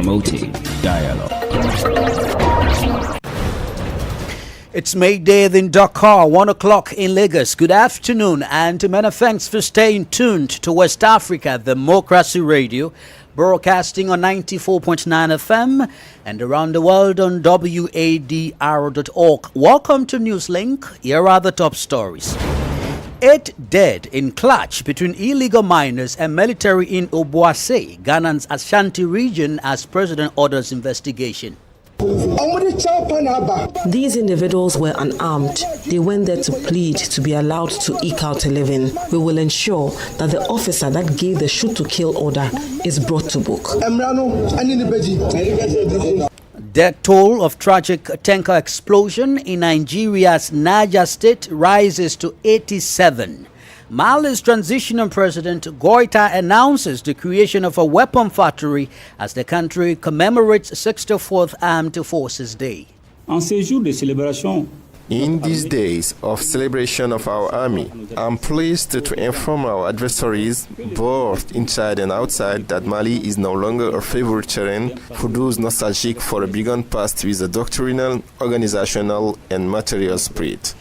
promoting dialogue. It's May Day in Dakar, 1 o'clock in Lagos. Good afternoon, and many thanks for staying tuned to West Africa Democracy Radio, broadcasting on 94.9 FM and around the world on wadr.org. Welcome to Newslink. Here are the top stories. 8 dead in clash between illegal miners and military in Obuasi, Ghana's Ashanti region, as president orders investigation. These individuals were unarmed. They went there to plead to be allowed to eke out a living. We will ensure that the officer that gave the shoot-to-kill order is brought to book. Death toll of tragic tanker explosion in Nigeria's Niger State rises to 87. Mali's transitional president Goita announces the creation of a weapon factory as the country commemorates 64th Armed Forces Day. In these days of celebration of our army, I'm pleased to inform our adversaries, both inside and outside, that Mali is no longer a favorite terrain for those nostalgic for a bygone past with a doctrinal, organizational, and material spirit.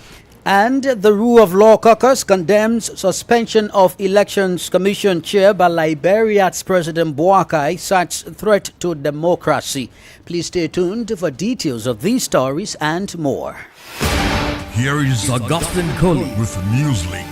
And the Rule of Law Caucus condemns suspension of Elections Commission chair by Liberia's President Boakai, such threat to democracy. Please stay tuned for details of these stories and more. Here is Augustine Coley with Newslink.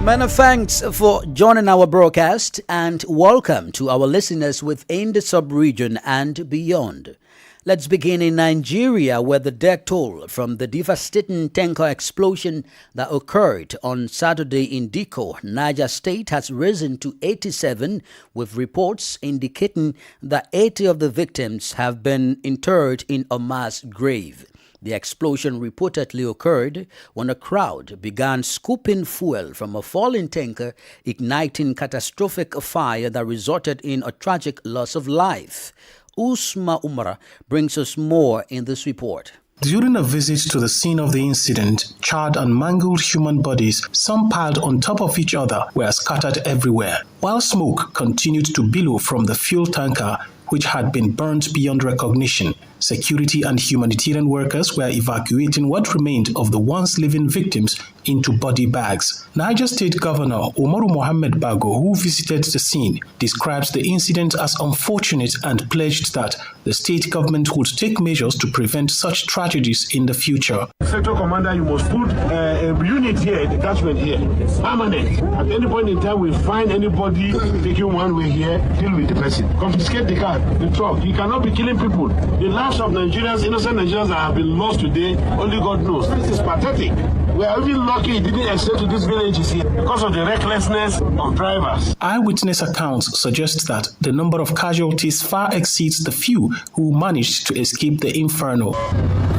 Many thanks for joining our broadcast, and welcome to our listeners within the sub-region and beyond. Let's begin in Nigeria, where the death toll from the devastating tanker explosion that occurred on Saturday in Diko, Niger State, has risen to 87, with reports indicating that 80 of the victims have been interred in a mass grave. The explosion reportedly occurred when a crowd began scooping fuel from a falling tanker, igniting catastrophic fire that resulted in a tragic loss of life. Usma Umar brings us more in this report. During a visit to the scene of the incident, charred and mangled human bodies, some piled on top of each other, were scattered everywhere, while smoke continued to billow from the fuel tanker, which had been burnt beyond recognition. Security and humanitarian workers were evacuating what remained of the once living victims into body bags. Niger State Governor Umaru Mohammed Bago, who visited the scene, describes the incident as unfortunate and pledged that the state government would take measures to prevent such tragedies in the future. Sector commander, you must put a unit here, a detachment here, permanent. At any point in time, we find anybody taking one way here, deal with the person. Confiscate the car, the truck. You cannot be killing people. The lives of Nigerians, innocent Nigerians that have been lost today, only God knows. This is pathetic. We are even lucky it didn't extend to these villages here because of the recklessness of drivers. Eyewitness accounts suggest that the number of casualties far exceeds the few who managed to escape the inferno.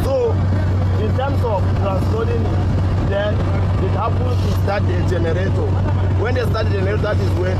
So, in terms of transloading, then it happens to start the generator. When they start the generator, that is when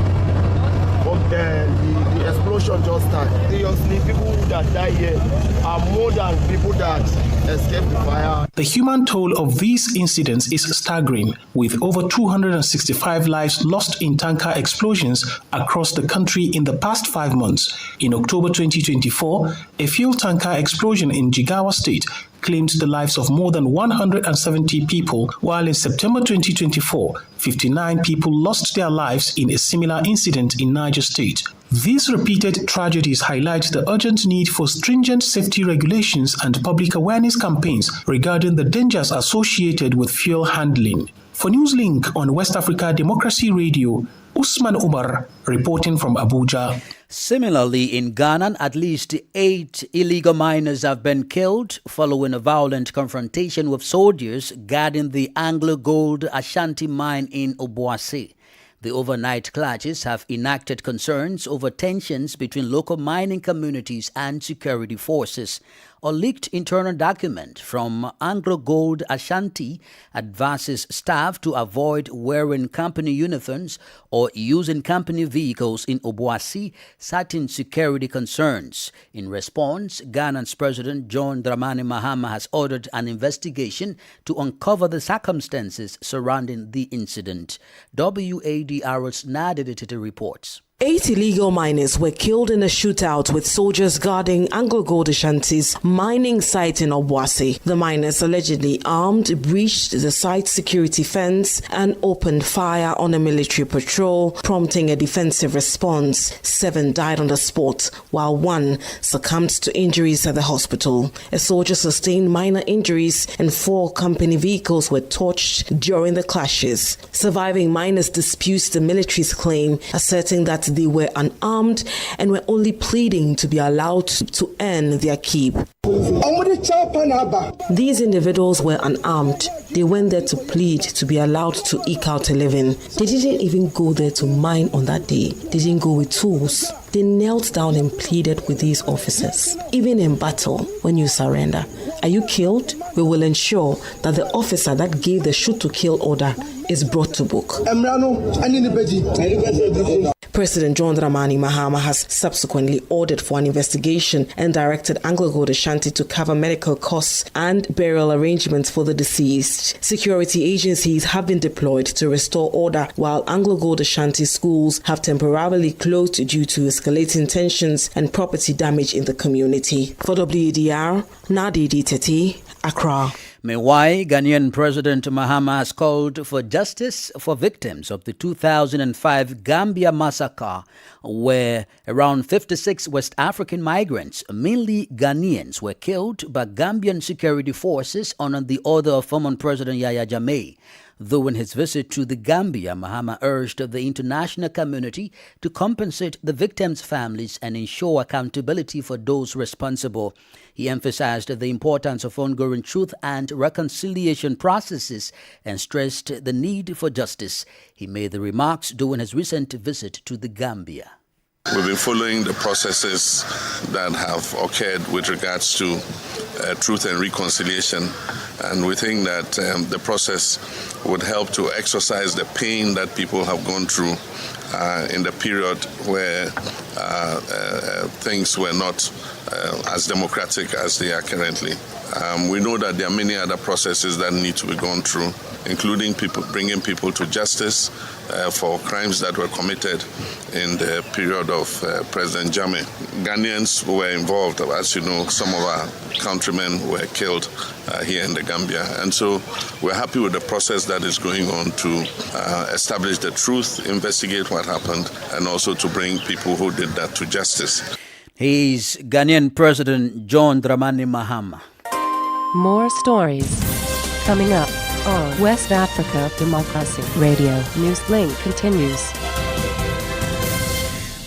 the explosion just started. Seriously, people that die here are more than people that escaped the fire. The human toll of these incidents is staggering, with over 265 lives lost in tanker explosions across the country in the past 5 months. In October 2024, a fuel tanker explosion in Jigawa State claimed the lives of more than 170 people, while in September 2024, 59 people lost their lives in a similar incident in Niger State. These repeated tragedies highlight the urgent need for stringent safety regulations and public awareness campaigns regarding the dangers associated with fuel handling. For Newslink on West Africa Democracy Radio, Usman Umar reporting from Abuja. Similarly, in Ghana, at least 8 illegal miners have been killed following a violent confrontation with soldiers guarding the Anglo Gold Ashanti mine in Obuasi. The overnight clashes have enacted concerns over tensions between local mining communities and security forces. A leaked internal document from Anglo Gold Ashanti advises staff to avoid wearing company uniforms or using company vehicles in Obuasi, citing security concerns. In response, Ghana's President John Dramani Mahama has ordered an investigation to uncover the circumstances surrounding the incident. WADR's Nadeditity reports. 8 illegal miners were killed in a shootout with soldiers guarding Anglo Gold Ashanti's mining site in Obuasi. The miners, allegedly armed, breached the site's security fence and opened fire on a military patrol, prompting a defensive response. 7 died on the spot, while 1 succumbed to injuries at the hospital. A soldier sustained minor injuries and 4 company vehicles were torched during the clashes. Surviving miners dispute the military's claim, asserting that they were unarmed and were only pleading to be allowed to earn their keep. These individuals were unarmed. They went there to plead to be allowed to eke out a living. They didn't even go there to mine on that day. They didn't go with tools. They knelt down and pleaded with these officers. Even in battle, when you surrender, are you killed? We will ensure that the officer that gave the shoot-to-kill order is brought to book. President John Dramani Mahama has subsequently ordered for an investigation and directed Anglo Gold Ashanti to cover medical costs and burial arrangements for the deceased. Security agencies have been deployed to restore order, while Anglo Gold Ashanti schools have temporarily closed due to escalating tensions and property damage in the community. For WDR, Nadidi Teti, Accra. Meanwhile, Ghanaian President Mahama has called for justice for victims of the 2005 Gambia massacre, where around 56 West African migrants, mainly Ghanaians, were killed by Gambian security forces on the order of former President Yahya Jammeh. Though in his visit to the Gambia, Mahama urged the international community to compensate the victims' families and ensure accountability for those responsible. He emphasized the importance of ongoing truth and reconciliation processes and stressed the need for justice. He made the remarks during his recent visit to the Gambia. We've been following the processes that have occurred with regards to truth and reconciliation, and we think that the process would help to exorcise the pain that people have gone through in the period where things were not as democratic as they are currently. We know that there are many other processes that need to be gone through, including bringing people to justice for crimes that were committed in the period of President Jammeh. Ghanaians were involved. As you know, some of our countrymen were killed here in the Gambia. And so we're happy with the process that is going on to establish the truth, investigate what happened, and also to bring people who did that to justice. He's Ghanaian President John Dramani Mahama. More stories coming up on West Africa Democracy Radio. Newslink continues.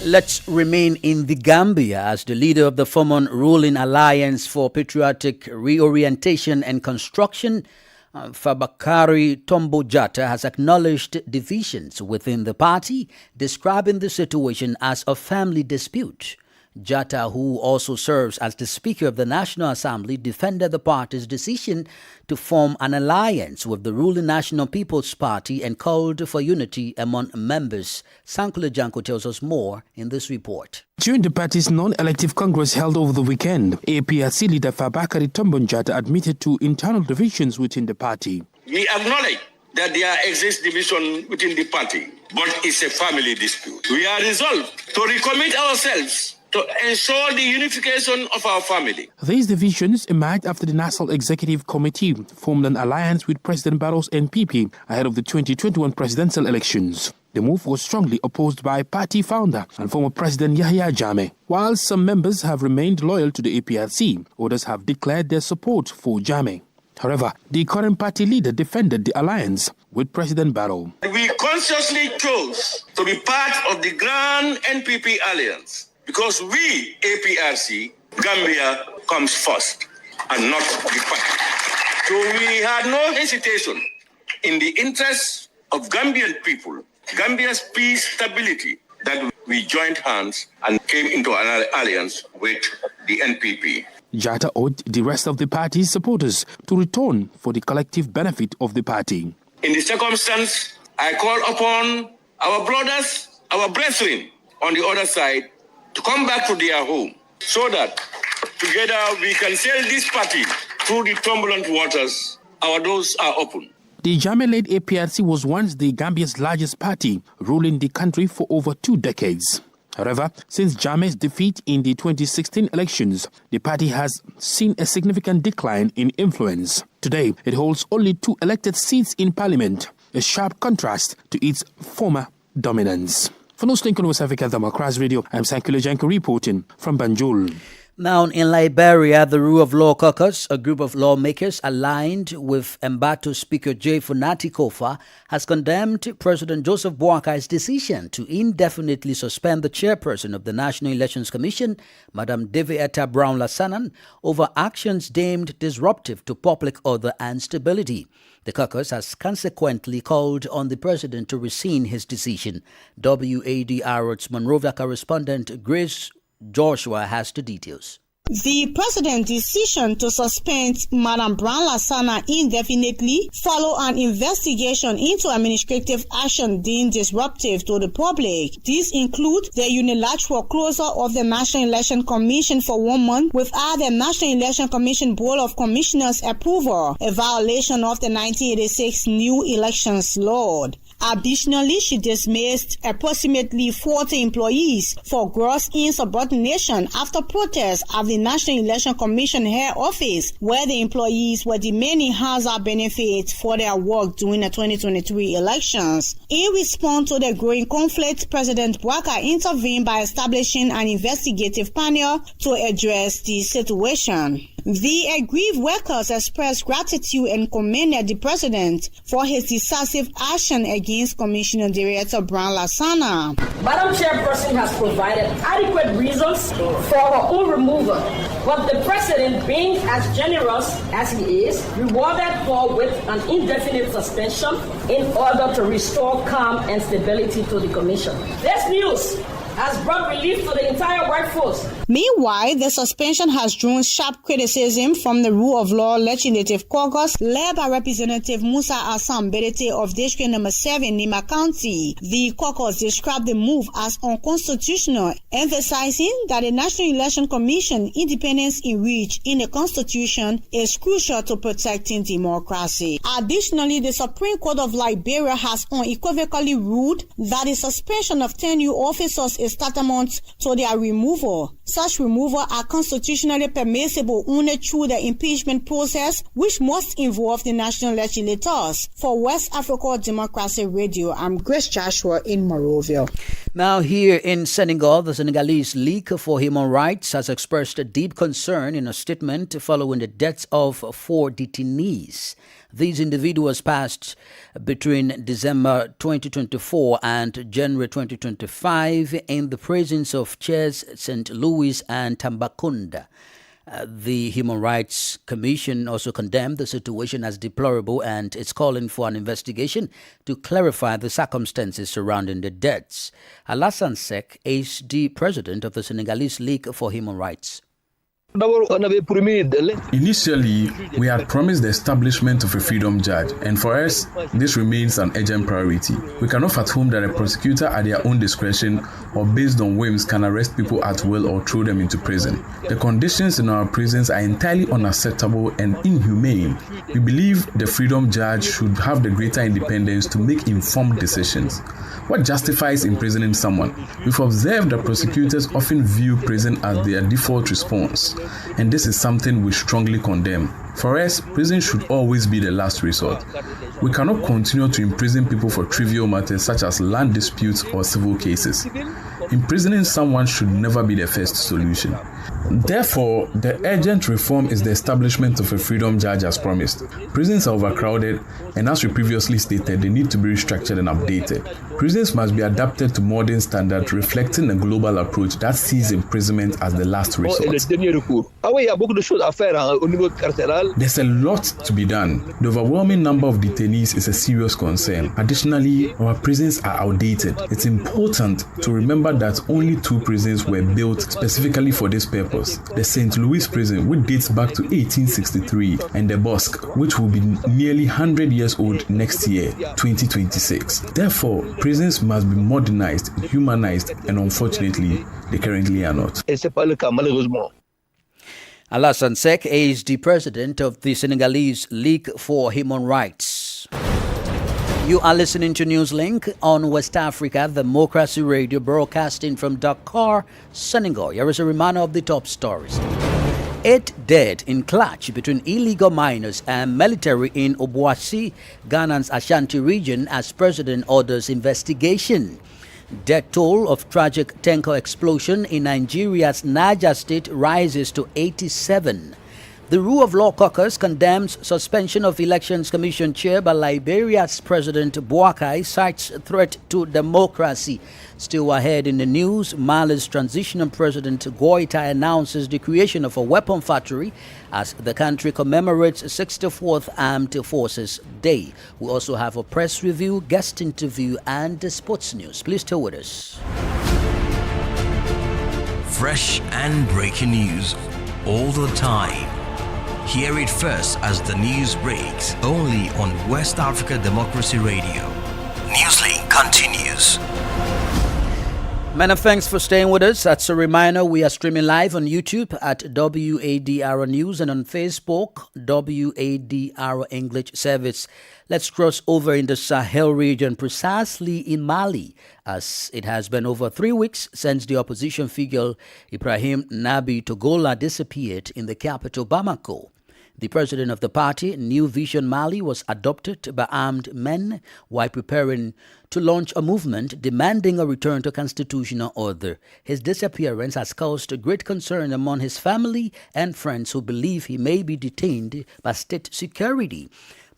Let's remain in the Gambia as the leader of the former ruling Alliance for Patriotic Reorientation and Construction, Fabakary Tombo Jatta, has acknowledged divisions within the party, describing the situation as a family dispute. Jatta, who also serves as the Speaker of the National Assembly, defended the party's decision to form an alliance with the ruling National People's Party and called for unity among members. Sankule Janko tells us more in this report. During the party's non-elective congress held over the weekend, APRC leader Fabakary Tombo Jatta admitted to internal divisions within the party. We acknowledge that there exists division within the party, but it's a family dispute. We are resolved to recommit ourselves to ensure the unification of our family. These divisions emerged after the National Executive Committee formed an alliance with President Barrow's NPP ahead of the 2021 presidential elections. The move was strongly opposed by party founder and former President Yahya Jammeh. While some members have remained loyal to the APRC, others have declared their support for Jammeh. However, the current party leader defended the alliance with President Barrow. We consciously chose to be part of the grand NPP alliance because we, APRC, Gambia comes first and not the party. So we had no hesitation in the interests of Gambian people, Gambia's peace, stability, that we joined hands and came into an alliance with the NPP. Jatta urged the rest of the party's supporters to return for the collective benefit of the party. In this circumstance, I call upon our brothers, our brethren on the other side to come back to their home so that together we can sail this party through the turbulent waters. Our doors are open. The Jammeh-led APRC was once the Gambia's largest party, ruling the country for over 2 decades. However, since Jammeh's defeat in the 2016 elections, the party has seen a significant decline in influence. Today, it holds only 2 elected seats in parliament, a sharp contrast to its former dominance. For Newslink on West Africa Democracy Radio, I'm Sankilo Janko reporting from Banjul. Now, in Liberia, the Rule of Law Caucus, a group of lawmakers aligned with Embato Speaker J. Funati Kofa, has condemned President Joseph Boakai's decision to indefinitely suspend the chairperson of the National Elections Commission, Madam Devietta Brown-Lassanan, over actions deemed disruptive to public order and stability. The caucus has consequently called on the president to rescind his decision. WADR's Monrovia correspondent Grace Joshua has the details. The president's decision to suspend Madam Brown-Lassanan indefinitely followed an investigation into administrative action deemed disruptive to the public. These include the unilateral closure of the National Election Commission for 1 month without the National Election Commission Board of Commissioners approval, a violation of the 1986 new elections law. Additionally, she dismissed approximately 40 employees for gross insubordination after protests at the National Election Commission head office, where the employees were demanding hazard benefits for their work during the 2023 elections. In response to the growing conflict, President Boakai intervened by establishing an investigative panel to address the situation. The aggrieved workers expressed gratitude and commended the president for his decisive action against Commissioner Director Brown-Lassanan. Madam Chairperson has provided adequate reasons for her own removal, but the president, being as generous as he is, rewarded her with an indefinite suspension in order to restore calm and stability to the commission. This news has brought relief to the entire workforce. Meanwhile, the suspension has drawn sharp criticism from the Rule of Law Legislative Caucus, led by Representative Musa Assam Berete of District No. 7, Nima County. The caucus described the move as unconstitutional, emphasizing that the National Election Commission independence enriched in the Constitution is crucial to protecting democracy. Additionally, the Supreme Court of Liberia has unequivocally ruled that the suspension of 10 new officers is tantamount to their removal. Such removal are constitutionally permissible only through the impeachment process, which must involve the national legislators. For West Africa Democracy Radio, I'm Grace Joshua in Monrovia. Now, here in Senegal, the Senegalese League for Human Rights has expressed a deep concern in a statement following the deaths of 4 detainees. These individuals passed between December 2024 and January 2025 in the prisons of Thiès, St. Louis, and Tambacounda. The Human Rights Commission also condemned the situation as deplorable and is calling for an investigation to clarify the circumstances surrounding the deaths. Alassane Seck is the president of the Senegalese League for Human Rights. Initially, we had promised the establishment of a freedom judge, and for us, this remains an urgent priority. We cannot fathom that a prosecutor at their own discretion or based on whims can arrest people at will or throw them into prison. The conditions in our prisons are entirely unacceptable and inhumane. We believe the freedom judge should have the greater independence to make informed decisions. What justifies imprisoning someone? We've observed that prosecutors often view prison as their default response, and this is something we strongly condemn. For us, prison should always be the last resort. We cannot continue to imprison people for trivial matters such as land disputes or civil cases. Imprisoning someone should never be the first solution. Therefore, the urgent reform is the establishment of a freedom judge as promised. Prisons are overcrowded, and as we previously stated, they need to be restructured and updated. Prisons must be adapted to modern standards, reflecting a global approach that sees imprisonment as the last resort. There's a lot to be done. The overwhelming number of detainees is a serious concern. Additionally, our prisons are outdated. It's important to remember that only 2 prisons were built specifically for this purpose. The St. Louis prison, which dates back to 1863, and the Bosque, which will be nearly 100 years old next year, 2026. Therefore, prisons must be modernized, humanized, and unfortunately, they currently are not. Alassane Seck is the president of the Senegalese League for Human Rights. You are listening to Newslink on West Africa Democracy Radio, broadcasting from Dakar, Senegal. Here is a reminder of the top stories. 8 dead in clash between illegal miners and military in Obuasi, Ghana's Ashanti region, as president orders investigation. Death toll of tragic tanker explosion in Nigeria's Niger state rises to 87. The Rule of Law Caucus condemns suspension of Elections Commission chair by Liberia's President Boakai, cites threat to democracy. Still ahead in the news, Mali's transitional President Goita announces the creation of a weapon factory as the country commemorates 64th Armed Forces Day. We also have a press review, guest interview, and the sports news. Please stay with us. Fresh and breaking news all the time. Hear it first as the news breaks, only on West Africa Democracy Radio. Newslink continues. Many thanks for staying with us. That's a reminder, we are streaming live on YouTube at WADR News and on Facebook, WADR English Service. Let's cross over in the Sahel region, precisely in Mali, as it has been over 3 weeks since the opposition figure Ibrahim Nabi Togola disappeared in the capital Bamako. The president of the party, New Vision Mali, was adopted by armed men while preparing to launch a movement demanding a return to constitutional order. His disappearance has caused great concern among his family and friends who believe he may be detained by state security.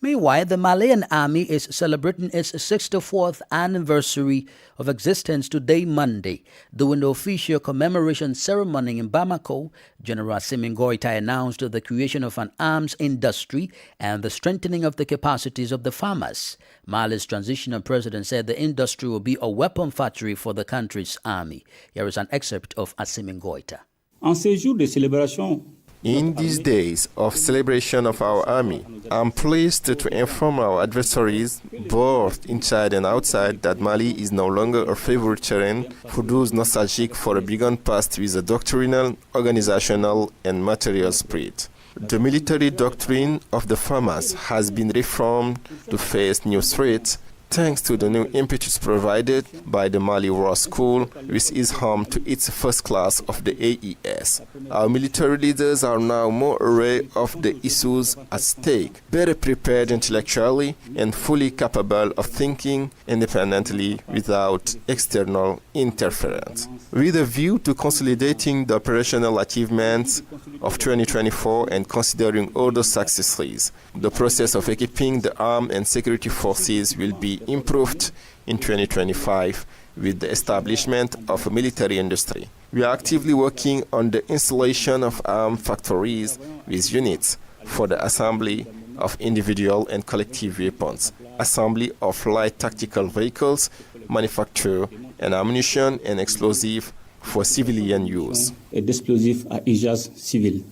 Meanwhile, the Malian army is celebrating its 64th anniversary of existence today, Monday. During the official commemoration ceremony in Bamako, General Assimi Goita announced the creation of an arms industry and the strengthening of the capacities of the farmers. Mali's transitional president said the industry will be a weapon factory for the country's army. Here is an excerpt of Assimi Goita. En ces jours de célébration, in these days of celebration of our army, I'm pleased to inform our adversaries, both inside and outside, that Mali is no longer a favorite terrain for those nostalgic for a bygone past with a doctrinal, organizational, and material spirit. The military doctrine of the farmers has been reformed to face new threats, thanks to the new impetus provided by the Mali War School, which is home to its first class of the AES. Our military leaders are now more aware of the issues at stake, better prepared intellectually, and fully capable of thinking independently without external interference. With a view to consolidating the operational achievements of 2024 and considering other successes, the process of equipping the armed and security forces will be improved in 2025 with the establishment of a military industry. We are actively working on the installation of armed factories with units for the assembly of individual and collective weapons, assembly of light tactical vehicles, manufacture and ammunition and explosive for civilian use. D'explosifs à usage civil.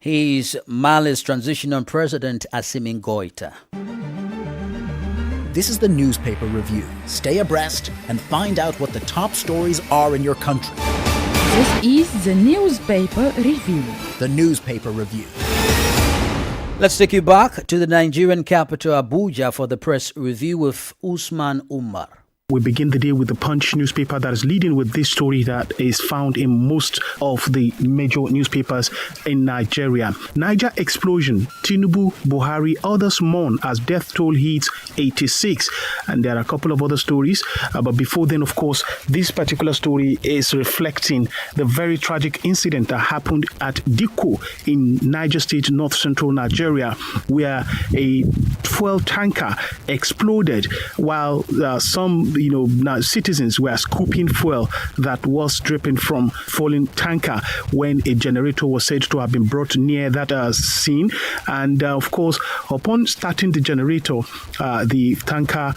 He is Mali's transitional president, Assimi Goita. This is the newspaper review. Stay abreast and find out what the top stories are in your country. This is the newspaper review. The newspaper review. Let's take you back to the Nigerian capital, Abuja, for the press review with Usman Umar. We begin the day with the Punch newspaper that is leading with this story that is found in most of the major newspapers in Nigeria. Niger explosion, Tinubu, Buhari, others mourn as death toll hits 86. And there are a couple of other stories. But before then, of course, this particular story is reflecting the very tragic incident that happened at Dikko in Niger State, north central Nigeria, where a fuel tanker exploded while some citizens were scooping fuel that was dripping from falling tanker when a generator was said to have been brought near that scene. And of course, upon starting the generator, the tanker,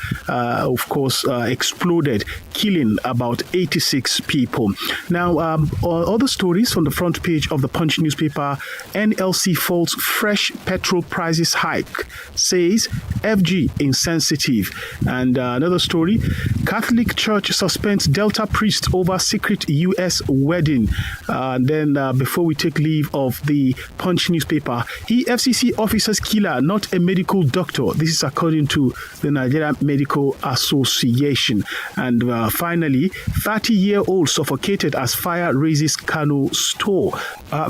exploded, killing about 86 people. Now, other stories on the front page of the Punch newspaper: NLC faults fresh petrol prices hike, says FG insensitive. And another story, Catholic Church suspends Delta priest over secret U.S. wedding. Before we take leave of the Punch newspaper, EFCC officer's killer, not a medical doctor. This is according to the Nigeria Medical Association. And finally, 30-year-old suffocated as fire razes Kano store.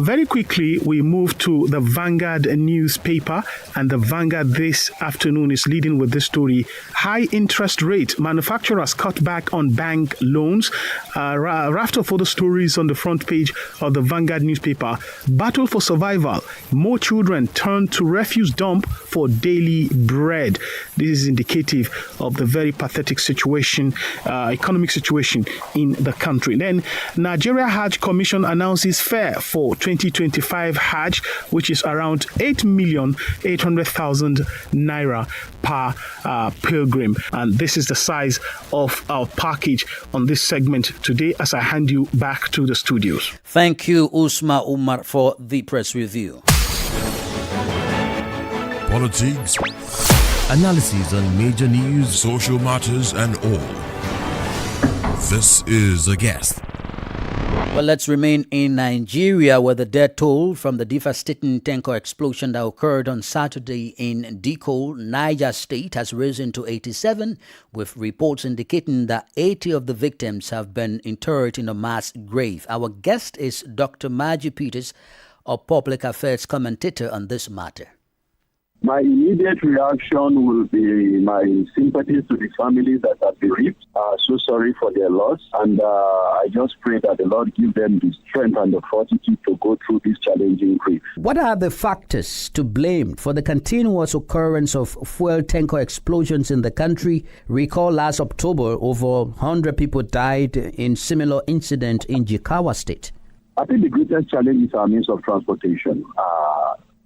Very quickly, we move to the Vanguard newspaper, and the Vanguard this afternoon is leading with this story. High interest rate, manufacturers cut back on bank loans. Raft of other stories on the front page of the Vanguard newspaper. Battle for survival. More children turn to refuse dump for daily bread. This is indicative of the very pathetic situation, economic situation in the country. Then, Nigeria Hajj Commission announces fare for 2025 Hajj, which is around 8,800,000 naira per pilgrim. And this is the size of our package on this segment today as I hand you back to the studios. Thank you, Usma Umar, for the press review. Politics, analysis on major news, social matters, and all. This is A Guest. Well, let's remain in Nigeria, where the death toll from the devastating tanker explosion that occurred on Saturday in Dakar, Niger State, has risen to 87, with reports indicating that 80 of the victims have been interred in a mass grave. Our guest is Dr. Maji Peters, a public affairs commentator on this matter. My immediate reaction will be my sympathies to the families that have been bereaved. So sorry for their loss. And I just pray that the Lord give them the strength and the fortitude to go through this challenging grief. What are the factors to blame for the continuous occurrence of fuel tanker explosions in the country? Recall last October, over 100 people died in similar incident in Jigawa State. I think the greatest challenge is our means of transportation.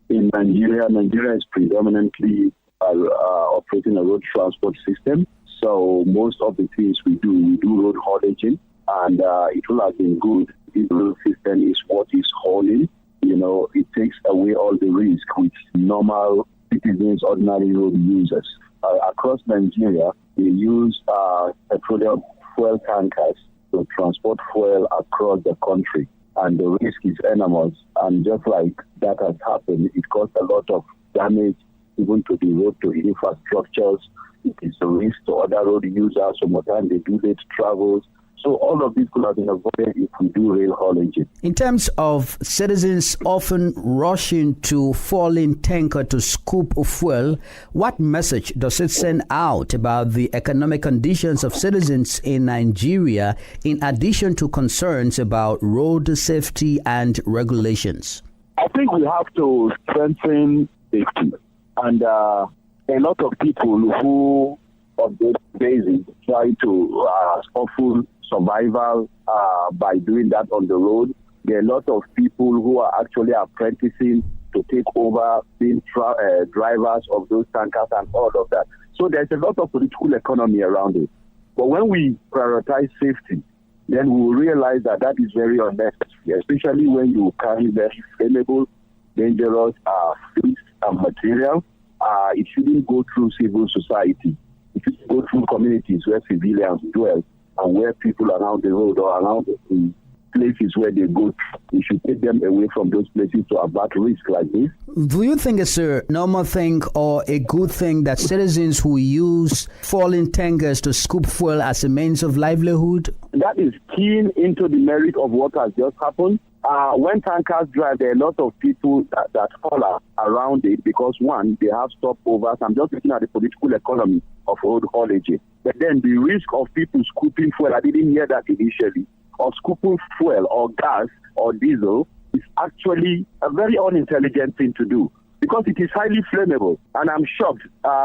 In Nigeria is predominantly operating a road transport system. So most of the things we do road haulaging, and it will have been good. This road system is what is hauling. It takes away all the risk which normal citizens, ordinary road users. Across Nigeria, we use petroleum fuel tankers to transport fuel across the country. And the risk is enormous. And just like that has happened, it caused a lot of damage even to the road, to infrastructures. It is a risk to other road users. Some of the time they do late travels. So all of this could have been avoided if we do rail haulage. In terms of citizens often rushing to falling tanker to scoop fuel, what message does it send out about the economic conditions of citizens in Nigeria, in addition to concerns about road safety and regulations? I think we have to strengthen safety. And a lot of people who, on this basis, try to scuffle survival by doing that on the road. There are a lot of people who are actually apprenticing to take over being drivers of those tankers and all of that. So there's a lot of political economy around it. But when we prioritize safety, then we will realize that that is very unnecessary, especially when you carry very flammable, dangerous fluids and material. It shouldn't go through civil society. It should go through communities where civilians dwell and where people around the road or around the places where they go. We should take them away from those places to avert risk like this. Do you think it's a normal thing or a good thing that citizens who use falling tankers to scoop fuel as a means of livelihood? That is keen into the merit of what has just happened. When tankers drive, there are a lot of people that follow around it because, one, they have stopovers. I'm just looking at the political economy of road haulage. But then the risk of people scooping fuel, I didn't hear that initially, of scooping fuel or gas or diesel is actually a very unintelligent thing to do because it is highly flammable. And I'm shocked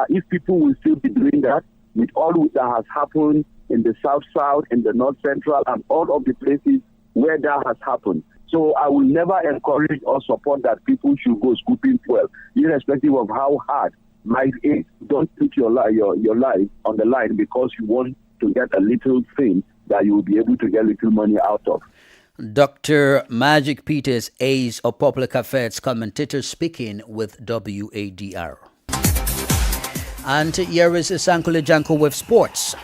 if people will still be doing that with all that has happened in the South, in the North Central, and all of the places where that has happened. So I will never encourage or support that people should go scooping fuel, irrespective of how hard life is. Don't put your life on the line because you want to get a little thing that you will be able to get little money out of. Dr. Magic Peters is a public affairs commentator speaking with WADR. And here is Sankule Janko with sports.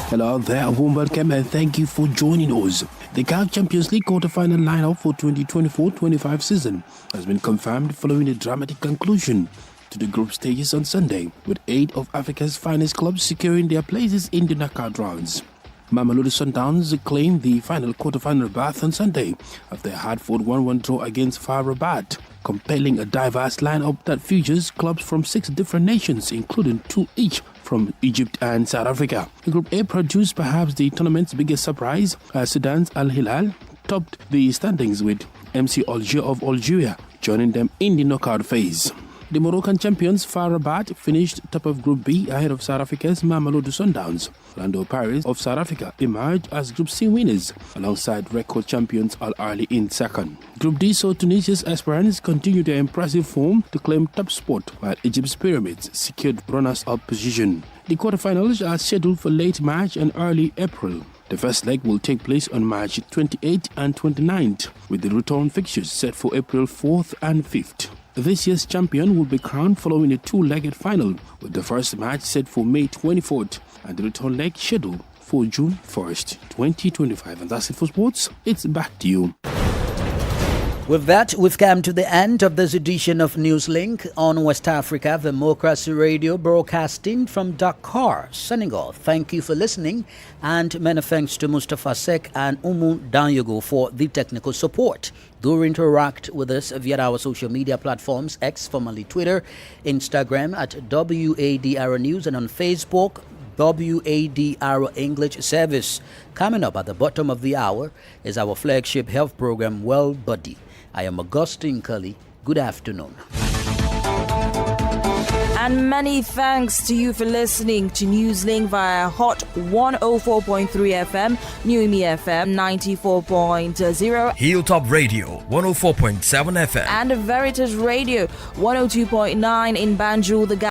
Hello there, warm welcome and thank you for joining us. The CAF Champions League quarter-final lineup for 2024-25 season has been confirmed following a dramatic conclusion to the group stages on Sunday, with 8 of Africa's finest clubs securing their places in the knockout rounds. Mamelodi Sundowns claimed the final quarter-final berth on Sunday after a hard-fought 1-1 draw against FAR Rabat, compelling a diverse lineup that features clubs from 6 different nations, including 2 each from Egypt and South Africa. Group A produced perhaps the tournament's biggest surprise, as Sudan's Al Hilal topped the standings with MC Alger of Algeria joining them in the knockout phase. The Moroccan champions FAR Rabat finished top of Group B ahead of South Africa's Mamelodi Sundowns. Orlando Pirates of South Africa emerged as Group C winners, alongside record champions Al Ahly in second. Group D saw Tunisia's Esperance continue their impressive form to claim top spot, while Egypt's Pyramids secured runners-up position. The quarterfinals are scheduled for late March and early April. The first leg will take place on March 28th and 29th, with the return fixtures set for April 4th and 5th. This year's champion will be crowned following a 2-legged final, with the first match set for May 24th and the return leg scheduled for June 1st, 2025. And that's it for sports. It's back to you. With that, we've come to the end of this edition of Newslink on West Africa Democracy Radio, broadcasting from Dakar, Senegal. Thank you for listening, and many thanks to Mustafa Sek and Umu Danyogo for the technical support. Do interact with us via our social media platforms, X, formerly Twitter, Instagram at WADR News, and on Facebook, WADR English Service. Coming up at the bottom of the hour is our flagship health program, Well Buddy. I am Augustine Cully. Good afternoon. And many thanks to you for listening to Newslink via Hot 104.3 FM, Newmi FM 94.0, Hilltop Radio 104.7 FM, and Veritas Radio 102.9 in Banjul, the